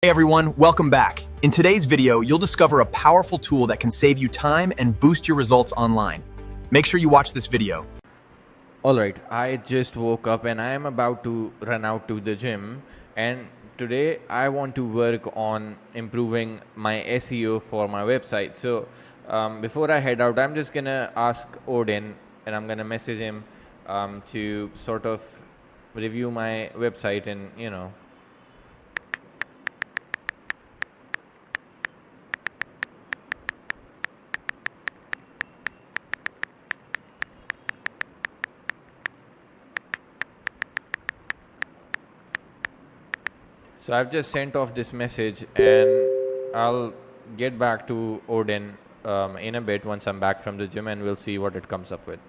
Hey everyone, welcome back. In today's video, you'll discover a powerful tool that can save you time and boost your results online. Make sure you watch this video. Alright, I just woke up and I am about to run out to the gym, and today I want to work on improving my SEO for my website. So before I head out, I'm just gonna ask Odin and I'm gonna message him to sort of review my website and So I've just sent off this message and I'll get back to Odin in a bit once I'm back from the gym, and we'll see what it comes up with.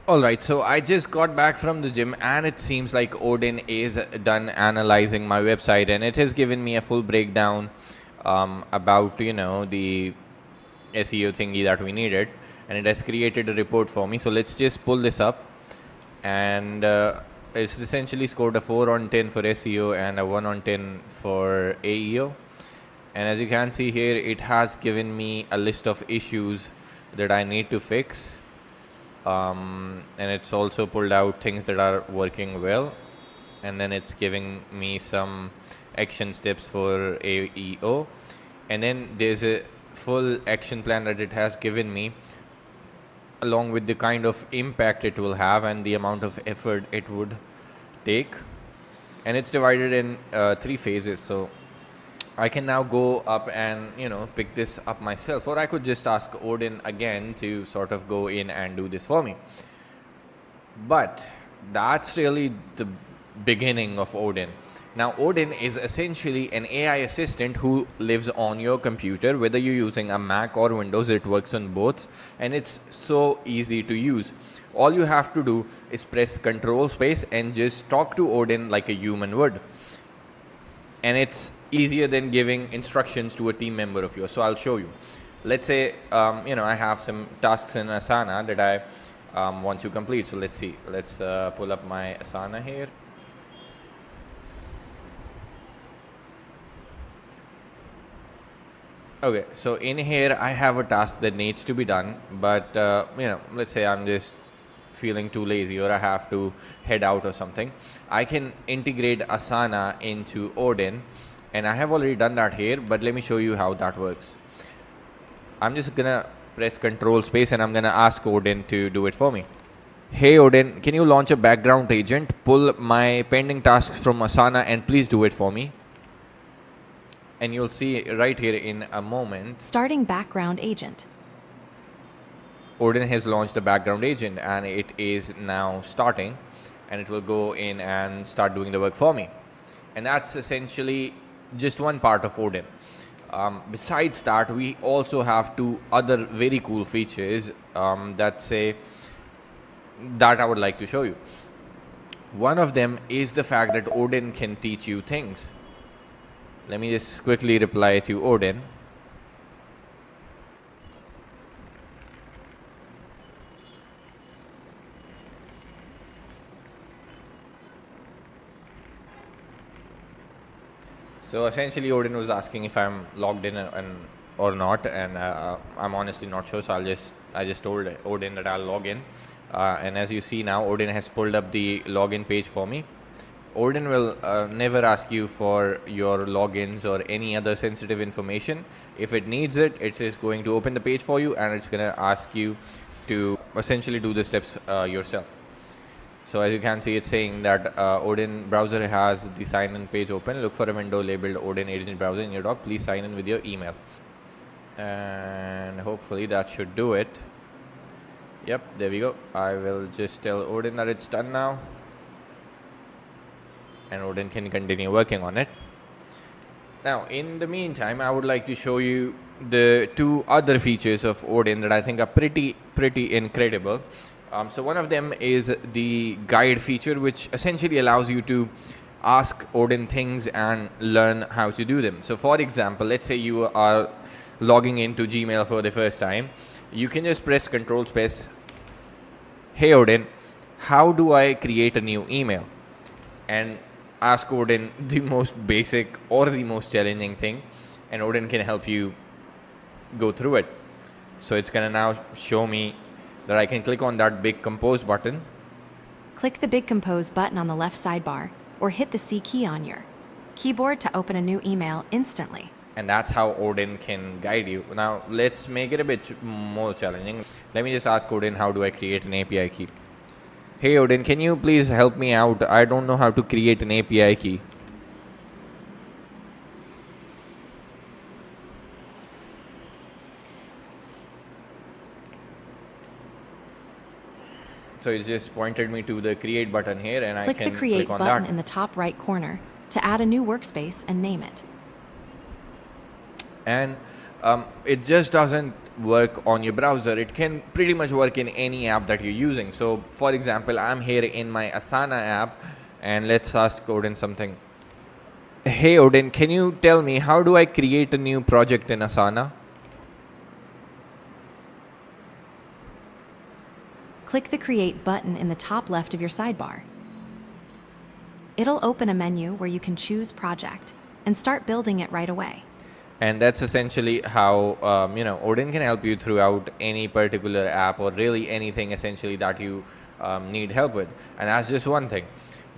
Alright, so I just got back from the gym and it seems like Odin is done analyzing my website, and it has given me a full breakdown about the SEO thingy that we needed, and it has created a report for me. So let's just pull this up, and it's essentially scored a 4 on 10 for SEO and a 1 on 10 for AEO. And as you can see here, it has given me a list of issues that I need to fix. And it's also pulled out things that are working well, and then it's giving me some action steps for AEO, and then there's a full action plan that it has given me along with the kind of impact it will have and the amount of effort it would take, and it's divided in 3 phases. So I can now go up and pick this up myself, or I could just ask Odin again to sort of go in and do this for me. But that's really the beginning of Odin. Now Odin is essentially an AI assistant who lives on your computer, whether you're using a Mac or Windows. It works on both, and it's so easy to use. All you have to do is press Control Space and just talk to Odin like a human would. And it's easier than giving instructions to a team member of yours. So I'll show you. Let's say I have some tasks in Asana that I want to complete. So let's see. Let's pull up my Asana here. Okay, so in here I have a task that needs to be done, but let's say I'm just feeling too lazy or I have to head out or something. I can integrate Asana into Odin, and I have already done that here, but let me show you how that works. I'm just gonna press Control Space and I'm gonna ask Odin to do it for me. Hey Odin, can you launch a background agent, pull my pending tasks from Asana, and please do it for me? And you'll see right here in a moment. Starting background agent. Odin has launched a background agent and it is now starting, and it will go in and start doing the work for me. And that's essentially just one part of Odin. Besides that, we also have 2 other very cool features that I would like to show you. One of them is the fact that Odin can teach you things. Let me just quickly reply to Odin. So essentially Odin was asking if I'm logged in or not, and I'm honestly not sure, so I just told Odin that I'll log in, and as you see now, Odin has pulled up the login page for me. Odin will never ask you for your logins or any other sensitive information. If it needs it, it is going to open the page for you, and it's going to ask you to essentially do the steps yourself. So as you can see, it's saying that Odin browser has the sign-in page open. Look for a window labeled Odin Agent Browser in your dock. Please sign in with your email. And hopefully that should do it. Yep, there we go. I will just tell Odin that it's done now, and Odin can continue working on it. Now, in the meantime, I would like to show you the 2 other features of Odin that I think are pretty incredible. So one of them is the guide feature, which essentially allows you to ask Odin things and learn how to do them. So for example, let's say you are logging into Gmail for the first time. You can just press Control Space. Hey Odin, how do I create a new email? And ask Odin the most basic or the most challenging thing, and Odin can help you go through it. So it's gonna now show me that I can click on that big compose button. Click the big compose button on the left sidebar, or hit the C key on your keyboard to open a new email instantly. And that's how Odin can guide you. Now let's make it a bit more challenging. Let me just ask Odin, how do I create an API key? Hey Odin, can you please help me out? I don't know how to create an API key. So it just pointed me to the create button here, and I can click the create click on button that in the top right corner to add a new workspace and name it. And it just doesn't work on your browser. It can pretty much work in any app that you're using. So for example, I'm here in my Asana app, and let's ask Odin something. Hey Odin, can you tell me how do I create a new project in Asana? Click the create button in the top left of your sidebar. It'll open a menu where you can choose project and start building it right away. And that's essentially how Odin can help you throughout any particular app, or really anything essentially that you need help with. And that's just one thing.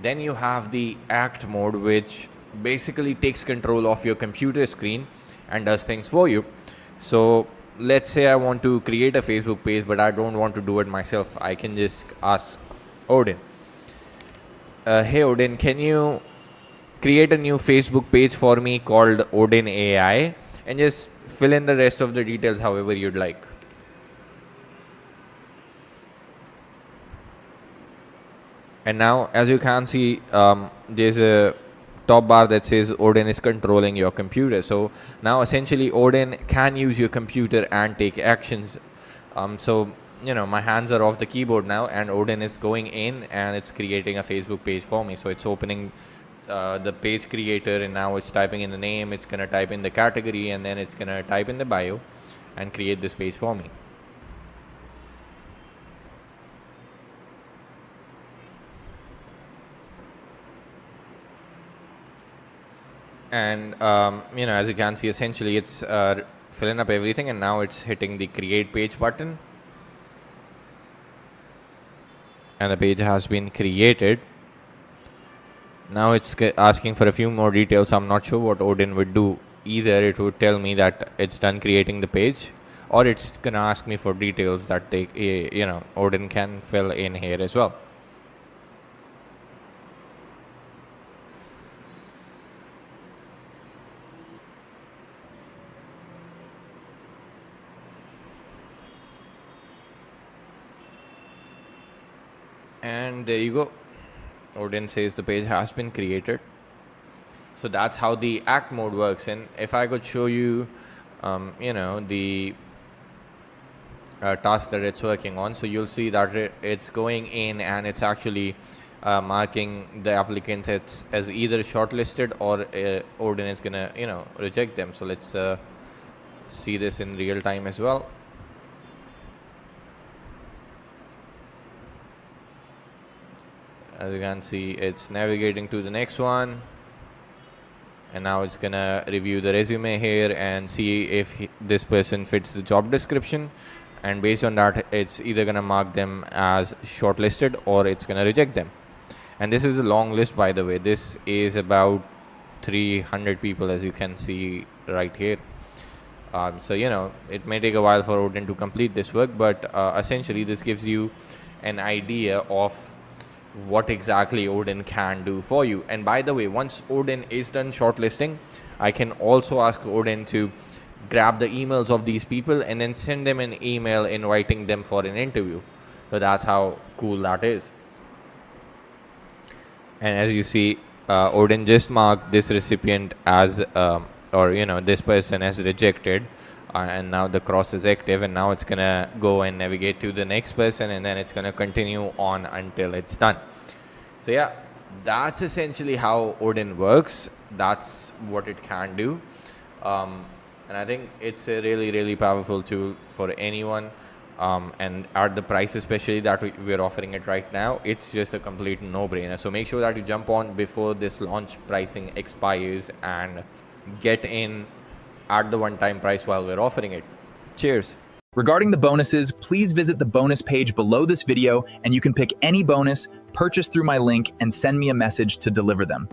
Then you have the act mode, which basically takes control of your computer screen and does things for you. So let's say I want to create a Facebook page, but I don't want to do it myself. I can just ask Odin, hey Odin, can you create a new Facebook page for me called Odin AI, and just fill in the rest of the details however you'd like. And now, as you can see, there's a top bar that says Odin is controlling your computer. So now essentially Odin can use your computer and take actions. So my hands are off the keyboard now, and Odin is going in and it's creating a Facebook page for me. So it's opening the page creator, and now it's typing in the name, it's gonna type in the category, and then it's gonna type in the bio and create this page for me. And as you can see, essentially it's filling up everything, and now it's hitting the create page button, and the page has been created. Now it's asking for a few more details. I'm not sure what Odin would do. Either it would tell me that it's done creating the page, or it's gonna ask me for details that Odin can fill in here as well. And there you go. Odin says the page has been created. So that's how the act mode works. And if I could show you, the task that it's working on, so you'll see that it's going in and it's actually marking the applicants as either shortlisted, or Odin is gonna reject them. So let's see this in real time as well. As you can see, it's navigating to the next one, and now it's gonna review the resume here and see if this person fits the job description, and based on that it's either gonna mark them as shortlisted or it's gonna reject them. And this is a long list, by the way. This is about 300 people, as you can see right here. So it may take a while for Odin to complete this work, but essentially this gives you an idea of what exactly Odin can do for you. And by the way, once Odin is done shortlisting, I can also ask Odin to grab the emails of these people and then send them an email inviting them for an interview. So that's how cool that is. And as you see, Odin just marked this recipient as this person as rejected. and now the cross is active, and now it's gonna go and navigate to the next person, and then it's gonna continue on until it's done. So yeah, that's essentially how Odin works. That's what it can do. And I think it's a really, really powerful tool for anyone. And at the price especially that we're offering it right now, it's just a complete no-brainer. So make sure that you jump on before this launch pricing expires and get in at the one-time price while we're offering it. Cheers. Regarding the bonuses, please visit the bonus page below this video and you can pick any bonus, purchase through my link, and send me a message to deliver them.